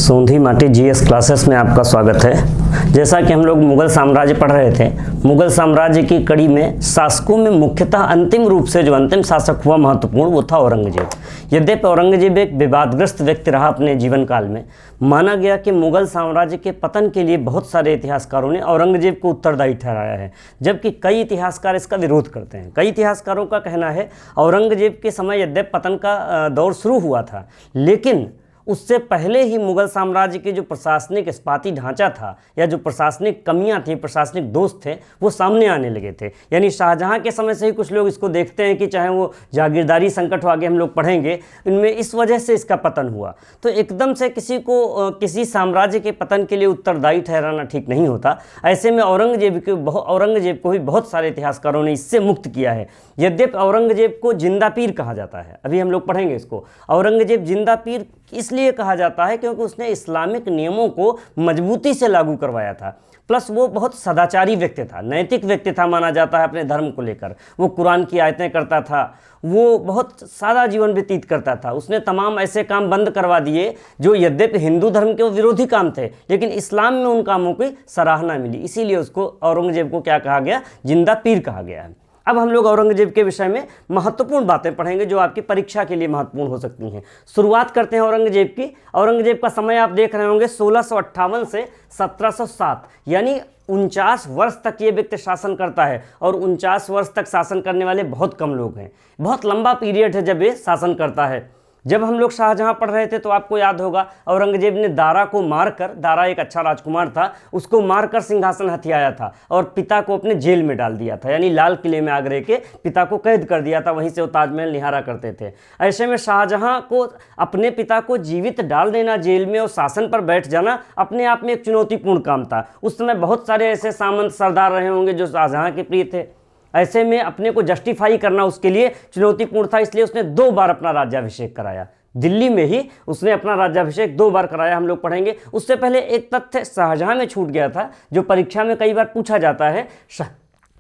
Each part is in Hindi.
सोंधी माटी जीएस क्लासेस में आपका स्वागत है। जैसा कि हम लोग मुगल साम्राज्य पढ़ रहे थे, मुगल साम्राज्य की कड़ी में शासकों में मुख्यतः अंतिम रूप से जो अंतिम शासक हुआ महत्वपूर्ण वो था औरंगजेब। यद्यपि औरंगजेब एक विवादग्रस्त व्यक्ति रहा अपने जीवन काल में, माना गया कि मुगल साम्राज्य के पतन के लिए बहुत सारे इतिहासकारों ने औरंगजेब को उत्तरदायी ठहराया है, जबकि कई इतिहासकार इसका विरोध करते हैं। कई इतिहासकारों का कहना है औरंगजेब के समय यद्यपि पतन का दौर शुरू हुआ था, लेकिन उससे पहले ही मुगल साम्राज्य के जो प्रशासनिक इस्पाती ढांचा था या जो प्रशासनिक कमियां थी, प्रशासनिक दोष थे, वो सामने आने लगे थे। यानी शाहजहां के समय से ही कुछ लोग इसको देखते हैं कि चाहे वो जागीरदारी संकट हो, आगे हम लोग पढ़ेंगे, इनमें इस वजह से इसका पतन हुआ। तो एकदम से किसी को किसी साम्राज्य के पतन के लिए उत्तरदायी ठहराना ठीक नहीं होता। ऐसे में औरंगजेब को भी बहुत सारे इतिहासकारों ने इससे मुक्त किया है। यद्यपि औरंगजेब को जिंदा पीर कहा जाता है, अभी हम लोग पढ़ेंगे इसको। औरंगजेब जिंदा पीर इसलिए कहा जाता है क्योंकि उसने इस्लामिक नियमों को मजबूती से लागू करवाया था, प्लस वो बहुत सदाचारी व्यक्ति था, नैतिक व्यक्ति था माना जाता है अपने धर्म को लेकर। वो कुरान की आयतें करता था, वो बहुत सादा जीवन व्यतीत करता था। उसने तमाम ऐसे काम बंद करवा दिए जो यद्यपि हिंदू धर्म के वो विरोधी काम थे, लेकिन इस्लाम में उन कामों की सराहना मिली। इसीलिए उसको औरंगजेब को क्या कहा गया? जिंदा पीर कहा गया है। अब हम लोग औरंगजेब के विषय में महत्वपूर्ण बातें पढ़ेंगे जो आपकी परीक्षा के लिए महत्वपूर्ण हो सकती हैं। शुरुआत करते हैं औरंगजेब की। औरंगजेब का समय आप देख रहे होंगे 1658 से 1707, यानी 49 वर्ष तक ये व्यक्ति शासन करता है। और 49 वर्ष तक शासन करने वाले बहुत कम लोग हैं। बहुत लंबा पीरियड है जब ये शासन करता है। जब हम लोग शाहजहां पढ़ रहे थे तो आपको याद होगा औरंगजेब ने दारा को मारकर, दारा एक अच्छा राजकुमार था, उसको मारकर सिंहासन हथियाया था और पिता को अपने जेल में डाल दिया था। यानी लाल किले में आगरे के पिता को कैद कर दिया था, वहीं से वो ताजमहल निहारा करते थे। ऐसे में शाहजहां को अपने पिता को जीवित डाल देना जेल में और शासन पर बैठ जाना अपने आप में एक चुनौतीपूर्ण काम था। उस समय बहुत सारे ऐसे सामंत सरदार रहे होंगे जो शाहजहां के प्रिय थे। ऐसे में अपने को जस्टिफाई करना उसके लिए चुनौतीपूर्ण था, इसलिए उसने 2 बार अपना राज्याभिषेक कराया। दिल्ली में ही उसने अपना राज्याभिषेक 2 बार कराया, हम लोग पढ़ेंगे। उससे पहले एक तथ्य शाहजहां में छूट गया था जो परीक्षा में कई बार पूछा जाता है।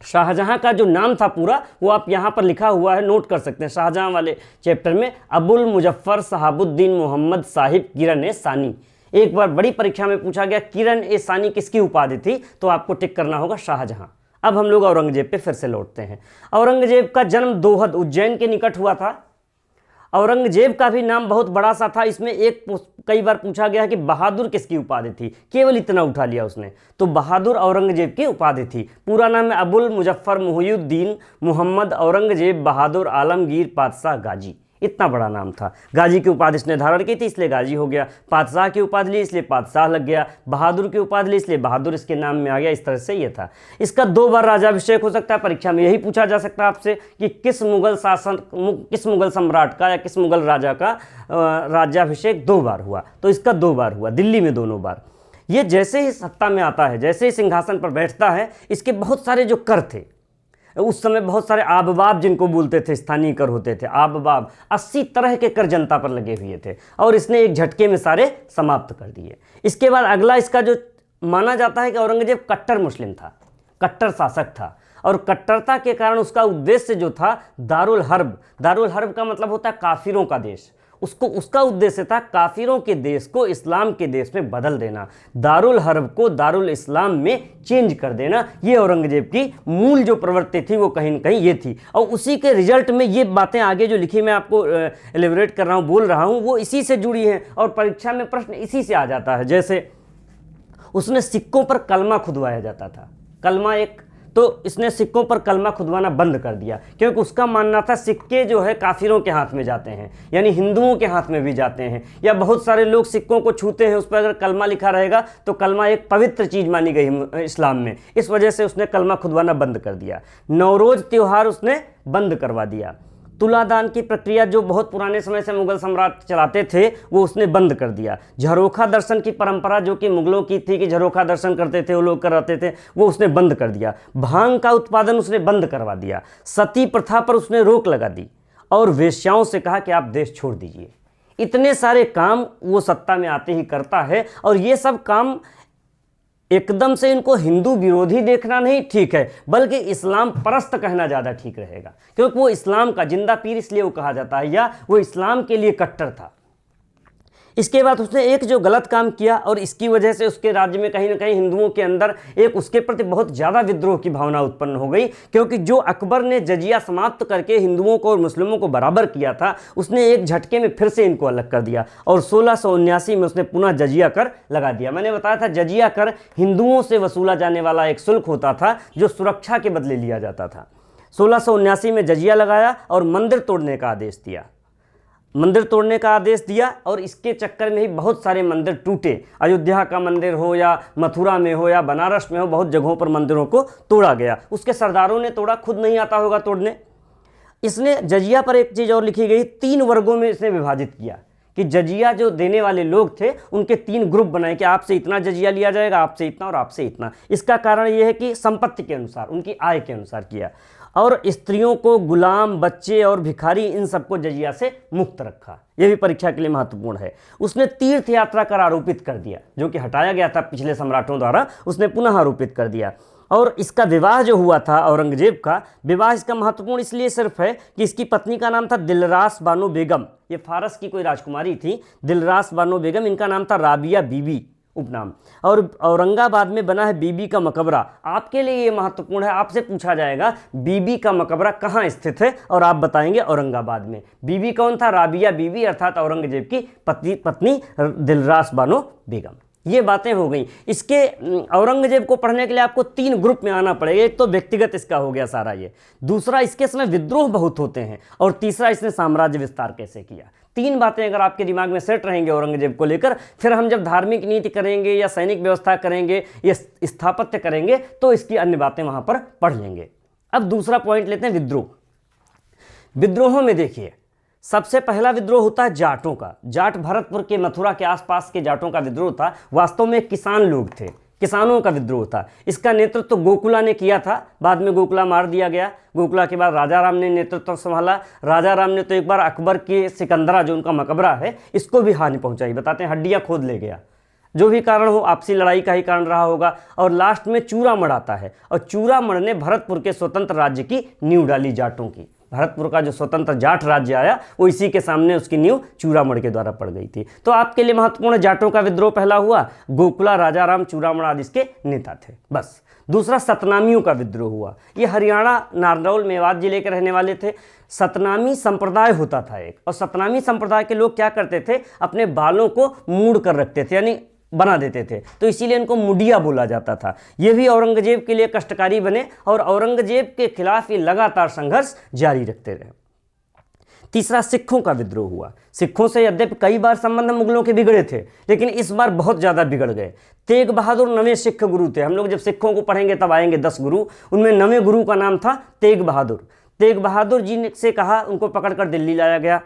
शाहजहां का जो नाम था पूरा वो आप यहाँ पर लिखा हुआ है, नोट कर सकते हैं। शाहजहां वाले चैप्टर में अबुल मुजफ्फर शहाबुद्दीन मोहम्मद साहिब किरण ए सानी। एक बार बड़ी परीक्षा में पूछा गया किरण ए सानी किसकी उपाधि थी, तो आपको टिक करना होगा शाहजहां। अब हम लोग औरंगजेब पे फिर से लौटते हैं। औरंगजेब का जन्म दोहद उज्जैन के निकट हुआ था। औरंगजेब का भी नाम बहुत बड़ा सा था। इसमें कई बार पूछा गया कि बहादुर किसकी उपाधि थी, केवल इतना उठा लिया उसने, तो बहादुर औरंगजेब की उपाधि थी। पूरा नाम है अबुल मुजफ्फर मुहियुद्दीन मोहम्मद औरंगजेब बहादुर आलमगीर पातशाह गाजी। इतना बड़ा नाम था। गाजी की उपाधि इसने धारण की थी इसलिए गाजी हो गया। पातशाह की उपाधि ली इसलिए पातशाह लग गया। बहादुर की उपाधि ली इसलिए बहादुर इसके नाम में आ गया। इस तरह से ये था। इसका 2 बार राज्याभिषेक हो सकता है। परीक्षा में यही पूछा जा सकता है आपसे कि किस मुगल सम्राट का या किस मुगल राजा का राज्याभिषेक 2 बार हुआ, तो इसका 2 बार हुआ, दिल्ली में दोनों बार। ये जैसे ही सत्ता में आता है, जैसे ही सिंहासन पर बैठता है, इसके बहुत सारे जो कर थे, उस समय बहुत सारे आबवाब जिनको बोलते थे, स्थानीय कर होते थे, आबवाब, 80 तरह के कर जनता पर लगे हुए थे और इसने एक झटके में सारे समाप्त कर दिए। इसके बाद अगला इसका जो माना जाता है कि औरंगजेब कट्टर मुस्लिम था, कट्टर शासक था और कट्टरता के कारण उसका उद्देश्य जो था दारुल हर्ब का मतलब होता है काफिरों का देश, उसका उद्देश्य था काफिरों के देश को इस्लाम के देश में बदल देना, दारुल हर्ब को दारुल इस्लाम में चेंज कर देना। ये औरंगजेब की मूल जो प्रवृत्ति थी वो कहीं न कहीं ये थी। और उसी के रिजल्ट में ये बातें आगे जो लिखी मैं आपको एलिबरेट कर रहा हूँ, बोल रहा हूँ, वो इसी से जुड़ी हैं और परीक्षा में प्रश्न इसी से आ जाता है। जैसे उसने सिक्कों पर कलमा खुदवाया जाता था, कलमा एक, तो इसने सिक्कों पर कलमा खुदवाना बंद कर दिया क्योंकि उसका मानना था सिक्के जो है काफिरों के हाथ में जाते हैं, यानी हिंदुओं के हाथ में भी जाते हैं, या बहुत सारे लोग सिक्कों को छूते हैं, उस पर अगर कलमा लिखा रहेगा तो कलमा एक पवित्र चीज़ मानी गई इस्लाम में। इस वजह से उसने कलमा खुदवाना बंद कर दिया। नवरोज त्यौहार उसने बंद करवा दिया। तुलादान की प्रक्रिया जो बहुत पुराने समय से मुगल सम्राट चलाते थे वो उसने बंद कर दिया। झरोखा दर्शन की परंपरा जो कि मुगलों की थी कि झरोखा दर्शन करते थे वो लोग कराते थे, वो उसने बंद कर दिया। भांग का उत्पादन उसने बंद करवा दिया। सती प्रथा पर उसने रोक लगा दी और वेश्याओं से कहा कि आप देश छोड़ दीजिए। इतने सारे काम वो सत्ता में आते ही करता है और ये सब काम एकदम से इनको हिंदू विरोधी देखना नहीं ठीक है, बल्कि इस्लाम परस्त कहना ज़्यादा ठीक रहेगा, क्योंकि वो इस्लाम का जिंदा पीर इसलिए वो कहा जाता है, या वो इस्लाम के लिए कट्टर था। इसके बाद उसने एक जो गलत काम किया और इसकी वजह से उसके राज्य में कहीं ना कहीं हिंदुओं के अंदर एक उसके प्रति बहुत ज़्यादा विद्रोह की भावना उत्पन्न हो गई, क्योंकि जो अकबर ने जजिया समाप्त करके हिंदुओं को और मुस्लिमों को बराबर किया था, उसने एक झटके में फिर से इनको अलग कर दिया और 1679 में उसने पुनः जजिया कर लगा दिया। मैंने बताया था जजिया कर हिंदुओं से वसूला जाने वाला एक शुल्क होता था जो सुरक्षा के बदले लिया जाता था। 1679 में जजिया लगाया और मंदिर तोड़ने का आदेश दिया, मंदिर तोड़ने का आदेश दिया और इसके चक्कर में ही बहुत सारे मंदिर टूटे। अयोध्या का मंदिर हो या मथुरा में हो या बनारस में हो, बहुत जगहों पर मंदिरों को तोड़ा गया। उसके सरदारों ने तोड़ा, खुद नहीं आता होगा तोड़ने। इसने जजिया पर एक चीज़ और लिखी गई, 3 वर्गों में इसने विभाजित किया कि जजिया जो देने वाले लोग थे उनके 3 ग्रुप बनाए कि आपसे इतना जजिया लिया जाएगा, आपसे इतना और आपसे इतना। इसका कारण यह है कि संपत्ति के अनुसार, उनकी आय के अनुसार किया। और स्त्रियों को, गुलाम, बच्चे और भिखारी, इन सबको जजिया से मुक्त रखा। यह भी परीक्षा के लिए महत्वपूर्ण है। उसने तीर्थ यात्रा कर आरोपित कर दिया, जो कि हटाया गया था पिछले सम्राटों द्वारा, उसने पुनः आरोपित कर दिया। और इसका विवाह जो हुआ था औरंगजेब का विवाह, इसका महत्वपूर्ण इसलिए सिर्फ है कि इसकी पत्नी का नाम था दिलरास बानो बेगम। ये फारस की कोई राजकुमारी थी, दिलरास बानो बेगम। इनका नाम था राबिया बीबी उपनाम। और औरंगाबाद में बना है बीबी का मकबरा। आपके लिए ये महत्वपूर्ण है, आपसे पूछा जाएगा बीबी का मकबरा कहाँ स्थित है और आप बताएंगे औरंगाबाद में। बीबी कौन था? राबिया बीबी, अर्थात औरंगजेब की पत्नी दिलरास बानो बेगम। ये बातें हो गई। इसके औरंगजेब को पढ़ने के लिए आपको 3 ग्रुप में आना पड़ेगा। एक तो व्यक्तिगत इसका हो गया सारा ये, दूसरा इसके समय विद्रोह बहुत होते हैं, और तीसरा इसने साम्राज्य विस्तार कैसे किया। 3 बातें अगर आपके दिमाग में सेट रहेंगे औरंगजेब को लेकर, फिर हम जब धार्मिक नीति करेंगे या सैनिक व्यवस्था करेंगे या स्थापत्य करेंगे तो इसकी अन्य बातें वहां पर पढ़ लेंगे। अब दूसरा पॉइंट लेते हैं, विद्रोह। विद्रोहों में देखिए, सबसे पहला विद्रोह होता है जाटों का। जाट भरतपुर के, मथुरा के आसपास के जाटों का विद्रोह था। वास्तव में किसान लोग थे, किसानों का विद्रोह था। इसका नेतृत्व तो गोकुला ने किया था, बाद में गोकुला मार दिया गया। गोकुला के बाद राजा राम ने नेतृत्व संभाला। राजा राम ने तो एक बार अकबर के सिकंदरा, जो उनका मकबरा है, इसको भी हानि पहुंचाई। बताते हैं हड्डियां खोद ले गया। जो भी कारण हो, आपसी लड़ाई का ही कारण रहा होगा। और लास्ट में चूड़ामण आता है, और चूड़ामण ने भरतपुर के स्वतंत्र राज्य की नींव डाली जाटों की। भरतपुर का जो स्वतंत्र जाट राज्य आया वो इसी के सामने उसकी नींव चूड़ामण के द्वारा पड़ गई थी। तो आपके लिए महत्वपूर्ण जाटों का विद्रोह पहला हुआ। गोकुला, राजा राम, चूड़ामण आदि इसके नेता थे। बस। दूसरा सतनामियों का विद्रोह हुआ। ये हरियाणा, नारनौल, मेवात जिले के रहने वाले थे। सतनामी संप्रदाय होता था एक, और सतनामी संप्रदाय के लोग क्या करते थे, अपने बालों को मूड़ कर रखते थे, यानी बना देते थे, तो इसीलिए इनको मुडिया बोला जाता था। ये भी औरंगजेब के लिए कष्टकारी बने और औरंगजेब के खिलाफ ये लगातार संघर्ष जारी रखते रहे। तीसरा, सिखों का विद्रोह हुआ। सिखों से यद्यपि कई बार संबंध मुगलों के बिगड़े थे, लेकिन इस बार बहुत ज़्यादा बिगड़ गए। तेग बहादुर नवे सिख गुरु थे। हम लोग जब सिखों को पढ़ेंगे तब आएंगे 10 गुरु, उनमें नवे गुरु का नाम था तेग बहादुर। तेग बहादुर जी से कहा, उनको पकड़कर दिल्ली लाया गया।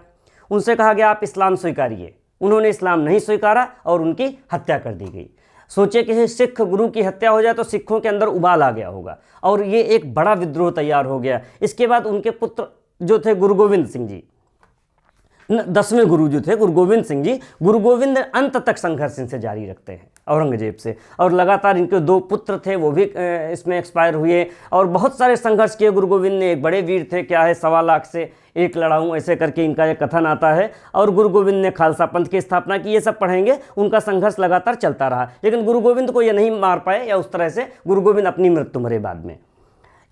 उनसे कहा गया आप इस्लाम स्वीकारिए। उन्होंने इस्लाम नहीं स्वीकारा और उनकी हत्या कर दी गई। सोचे कि सिख गुरु की हत्या हो जाए तो सिखों के अंदर उबाल आ गया होगा, और ये एक बड़ा विद्रोह तैयार हो गया। इसके बाद उनके पुत्र जो थे गुरु गोविंद सिंह जी, 10वें गुरु जो थे गुरु गोविंद सिंह जी, गुरु गोविंद अंत तक संघर्ष इनसे जारी रखते हैं औरंगजेब से, और लगातार इनके 2 पुत्र थे वो भी इसमें एक्सपायर हुए, और बहुत सारे संघर्ष किए गुरु गोविंद ने। एक बड़े वीर थे, क्या है, 1.25 लाख से एक लड़ाऊं, ऐसे करके इनका एक कथन आता है। और गुरु गोविंद ने खालसा पंथ की स्थापना की। ये सब पढ़ेंगे। उनका संघर्ष लगातार चलता रहा, लेकिन गुरु गोविंद को ये नहीं मार पाए, या उस तरह से गुरु गोविंद अपनी मृत्यु मरे बाद में।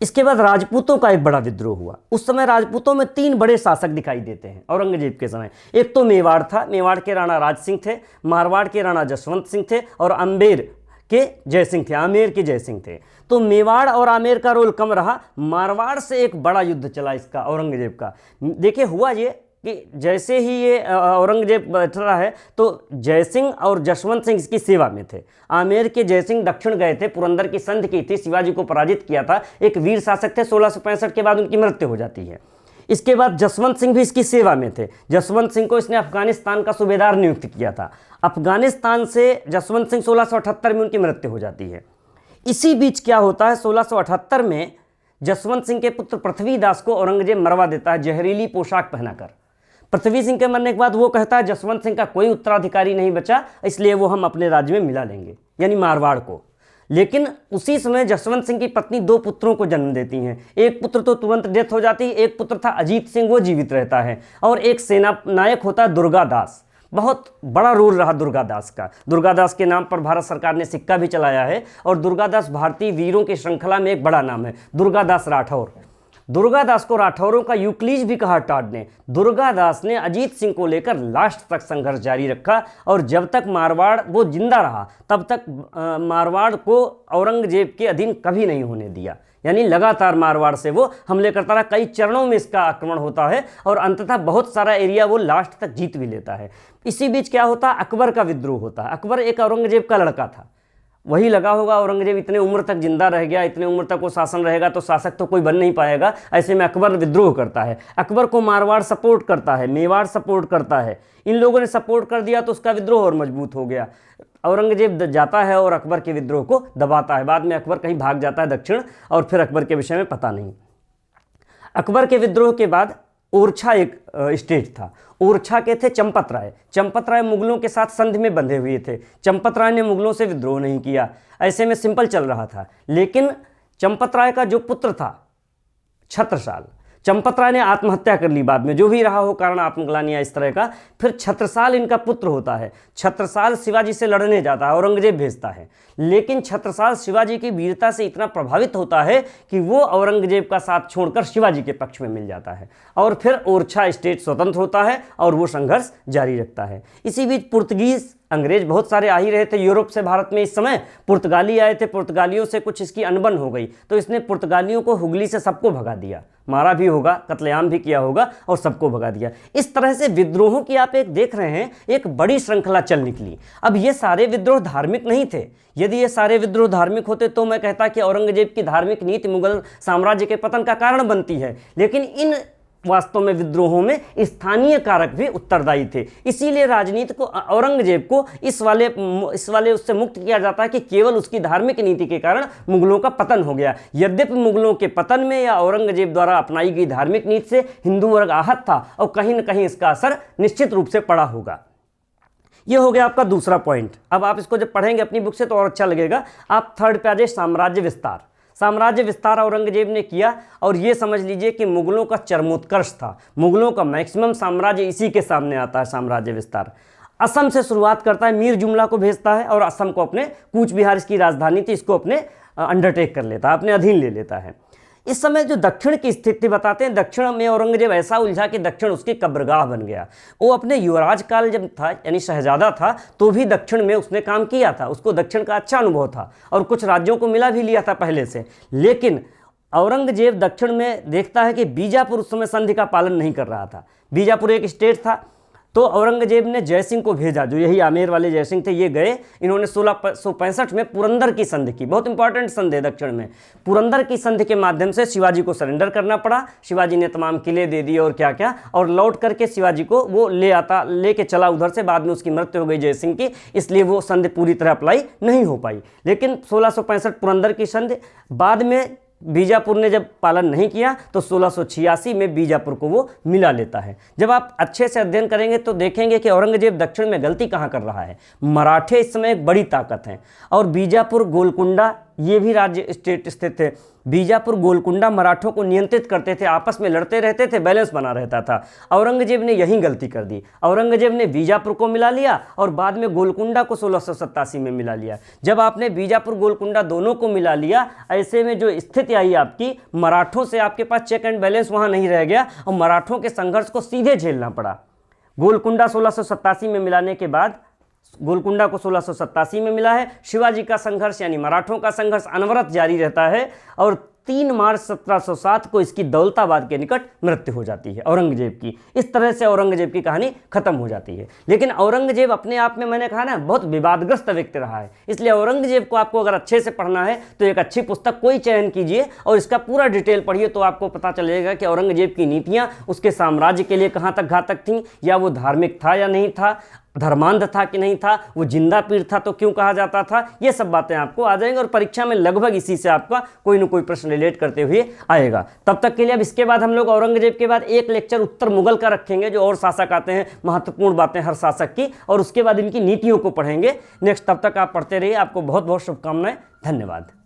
इसके बाद राजपूतों का एक बड़ा विद्रोह हुआ। उस समय राजपूतों में 3 बड़े शासक दिखाई देते हैं औरंगजेब के समय। एक तो मेवाड़ था, मेवाड़ के राणा राज सिंह थे, मारवाड़ के राणा जसवंत सिंह थे, और आमेर के जयसिंह थे, आमेर के जयसिंह थे। तो मेवाड़ और आमेर का रोल कम रहा। मारवाड़ से एक बड़ा युद्ध चला इसका, औरंगजेब का। देखिए हुआ ये कि जैसे ही ये औरंगजेब बैठा है तो जयसिंह और जसवंत सिंह इसकी सेवा में थे। आमेर के जयसिंह दक्षिण गए थे, पुरंदर की संधि की थी, शिवाजी को पराजित किया था। एक वीर शासक थे। 1665 के बाद उनकी मृत्यु हो जाती है। इसके बाद जसवंत सिंह भी इसकी सेवा में थे। जसवंत सिंह को इसने अफगानिस्तान का सूबेदार नियुक्त किया था। अफगानिस्तान से जसवंत सिंह 1678 में उनकी मृत्यु हो जाती है। इसी बीच क्या होता है, 1678 में जसवंत सिंह के पुत्र पृथ्वीदास को औरंगजेब मरवा देता है, जहरीली पोशाक पहनाकर। पृथ्वी सिंह के मरने के बाद वो कहता है जसवंत सिंह का कोई उत्तराधिकारी नहीं बचा, इसलिए वो हम अपने राज्य में मिला लेंगे, यानी मारवाड़ को। लेकिन उसी समय जसवंत सिंह की पत्नी 2 पुत्रों को जन्म देती हैं। एक पुत्र तो तुरंत डेथ हो जाती है, एक पुत्र था अजीत सिंह, वो जीवित रहता है, और एक सेना नायक होता है दुर्गा दास। बहुत बड़ा रोल रहा दुर्गादास का। दुर्गादास के नाम पर भारत सरकार ने सिक्का भी चलाया है और दुर्गादास भारतीय वीरों की श्रृंखला में एक बड़ा नाम है, दुर्गादास राठौर। दुर्गादास को राठौरों का यूक्लीज भी कहा टाड ने। दुर्गादास ने अजीत सिंह को लेकर लास्ट तक संघर्ष जारी रखा और जब तक मारवाड़ वो जिंदा रहा तब तक मारवाड़ को औरंगजेब के अधीन कभी नहीं होने दिया। यानी लगातार मारवाड़ से वो हमले करता रहा, कई चरणों में इसका आक्रमण होता है और अंततः बहुत सारा एरिया वो लास्ट तक जीत भी लेता है। इसी बीच क्या होता है, अकबर का विद्रोह होता है। अकबर एक औरंगजेब का लड़का था, वही लगा होगा औरंगजेब इतने उम्र तक जिंदा रह गया, इतने उम्र तक वो शासन रहेगा तो शासक तो कोई बन नहीं पाएगा। ऐसे में अकबर विद्रोह करता है, अकबर को मारवाड़ सपोर्ट करता है, मेवाड़ सपोर्ट करता है, इन लोगों ने सपोर्ट कर दिया तो उसका विद्रोह और मजबूत हो गया। औरंगजेब जाता है और अकबर के विद्रोह को दबाता है। बाद में अकबर कहीं भाग जाता है दक्षिण और फिर अकबर के विषय में पता नहीं। अकबर के विद्रोह के बाद ओरछा एक स्टेट था, ओरछा के थे चंपत राय। चंपत राय मुगलों के साथ संधि में बंधे हुए थे। चंपत राय ने मुगलों से विद्रोह नहीं किया, ऐसे में सिंपल चल रहा था। लेकिन चंपत राय का जो पुत्र था छत्रसाल, चंपत राय ने आत्महत्या कर ली बाद में, जो भी रहा हो कारण आत्मग्लानि इस तरह का। फिर छत्रसाल इनका पुत्र होता है। छत्रसाल शिवाजी से लड़ने जाता है, औरंगजेब भेजता है, लेकिन छत्रसाल शिवाजी की वीरता से इतना प्रभावित होता है कि वो औरंगजेब का साथ छोड़कर शिवाजी के पक्ष में मिल जाता है और फिर ओरछा स्टेट स्वतंत्र होता है और वो संघर्ष जारी रखता है। इसी बीच पुर्तगीज अंग्रेज बहुत सारे आ ही रहे थे यूरोप से भारत में। इस समय पुर्तगाली आए थे, पुर्तगालियों से कुछ इसकी अनबन हो गई तो इसने पुर्तगालियों को हुगली से सबको भगा दिया, मारा भी होगा, कत्लेआम भी किया होगा और सबको भगा दिया। इस तरह से विद्रोहों की आप एक देख रहे हैं एक बड़ी श्रृंखला चल निकली। अब ये सारे विद्रोह धार्मिक नहीं थे। यदि ये सारे विद्रोह धार्मिक होते तो मैं कहता कि औरंगजेब की धार्मिक नीति मुगल साम्राज्य के पतन का कारण बनती है, लेकिन इन वास्तव में विद्रोहों में स्थानीय कारक भी उत्तरदायी थे। इसीलिए राजनीति को औरंगजेब को इस वाले उससे मुक्त किया जाता है कि केवल उसकी धार्मिक नीति के कारण मुगलों का पतन हो गया। यद्यपि मुगलों के पतन में या औरंगजेब द्वारा अपनाई गई धार्मिक नीति से हिंदू वर्ग आहत था और कहीं न कहीं इसका असर निश्चित रूप से पड़ा होगा। यह हो गया आपका दूसरा पॉइंट। अब आप इसको जब पढ़ेंगे अपनी बुक से तो और अच्छा लगेगा। आप थर्ड पे आ जाए, साम्राज्य विस्तार। साम्राज्य विस्तार औरंगजेब ने किया और ये समझ लीजिए कि मुगलों का चरमोत्कर्ष था। मुगलों का मैक्सिमम साम्राज्य इसी के सामने आता है, साम्राज्य विस्तार। असम से शुरुआत करता है, मीर जुमला को भेजता है और असम को अपने, कूच बिहार इसकी राजधानी थी, इसको अपने अंडरटेक कर लेता है, अपने अधीन ले लेता है। इस समय जो दक्षिण की स्थिति बताते हैं, दक्षिण में औरंगजेब ऐसा उलझा कि दक्षिण उसकी कब्रगाह बन गया। वो अपने युवराज काल जब था यानी शहजादा था तो भी दक्षिण में उसने काम किया था, उसको दक्षिण का अच्छा अनुभव था और कुछ राज्यों को मिला भी लिया था पहले से। लेकिन औरंगजेब दक्षिण में देखता है कि बीजापुर उस समय संधि का पालन नहीं कर रहा था। बीजापुर एक स्टेट था तो औरंगजेब ने जयसिंह को भेजा, जो यही आमेर वाले जयसिंह थे। ये गए, इन्होंने 1665 में पुरंदर की संधि की, बहुत इंपॉर्टेंट संधि है दक्षिण में। पुरंदर की संधि के माध्यम से शिवाजी को सरेंडर करना पड़ा। शिवाजी ने तमाम किले दे दिए और क्या क्या, और लौट करके शिवाजी को वो लेके चला उधर से। बाद में उसकी मृत्यु हो गई जयसिंह की, इसलिए वो संधि पूरी तरह अप्लाई नहीं हो पाई। लेकिन 1665 पुरंदर की संधि, बाद में बीजापुर ने जब पालन नहीं किया तो 1686 में बीजापुर को वो मिला लेता है। जब आप अच्छे से अध्ययन करेंगे तो देखेंगे कि औरंगजेब दक्षिण में गलती कहाँ कर रहा है। मराठे इस समय एक बड़ी ताकत हैं और बीजापुर, गोलकुंडा ये भी राज्य स्टेट स्थित थे। बीजापुर, गोलकुंडा मराठों को नियंत्रित करते थे, आपस में लड़ते रहते थे, बैलेंस बना रहता था। औरंगजेब ने यही गलती कर दी। औरंगजेब ने बीजापुर को मिला लिया और बाद में गोलकुंडा को 1687 में मिला लिया। जब आपने बीजापुर गोलकुंडा दोनों को मिला लिया, ऐसे में जो स्थिति आई आपकी, मराठों से आपके पास चेक एंड बैलेंस वहाँ नहीं रह गया और मराठों के संघर्ष को सीधे झेलना पड़ा। गोलकुंडा 1687 में मिलाने के बाद, गोलकुंडा को 1687 में मिला है। शिवाजी का संघर्ष यानी मराठों का संघर्ष अनवरत जारी रहता है और 3 मार्च 1707 को इसकी दौलताबाद के निकट मृत्यु हो जाती है औरंगजेब की। इस तरह से औरंगजेब की कहानी खत्म हो जाती है। लेकिन औरंगजेब अपने आप में, मैंने कहा ना, बहुत विवादग्रस्त व्यक्ति रहा है। इसलिए औरंगजेब को आपको अगर अच्छे से पढ़ना है तो एक अच्छी पुस्तक कोई चयन कीजिए और इसका पूरा डिटेल पढ़िए, तो आपको पता चलेगा कि औरंगजेब की नीतियाँ उसके साम्राज्य के लिए कहाँ तक घातक थीं, या वो धार्मिक था या नहीं था, धर्मांध था कि नहीं था, वो जिंदा पीर था तो क्यों कहा जाता था। ये सब बातें आपको आ जाएंगी और परीक्षा में लगभग इसी से आपका कोई ना कोई प्रश्न रिलेट करते हुए आएगा। तब तक के लिए अब इसके बाद हम लोग औरंगजेब के बाद एक लेक्चर उत्तर मुगल का रखेंगे, जो और शासक आते हैं, महत्वपूर्ण बातें हर शासक की, और उसके बाद इनकी नीतियों को पढ़ेंगे नेक्स्ट। तब तक आप पढ़ते रहिए। आपको बहुत बहुत शुभकामनाएं। धन्यवाद।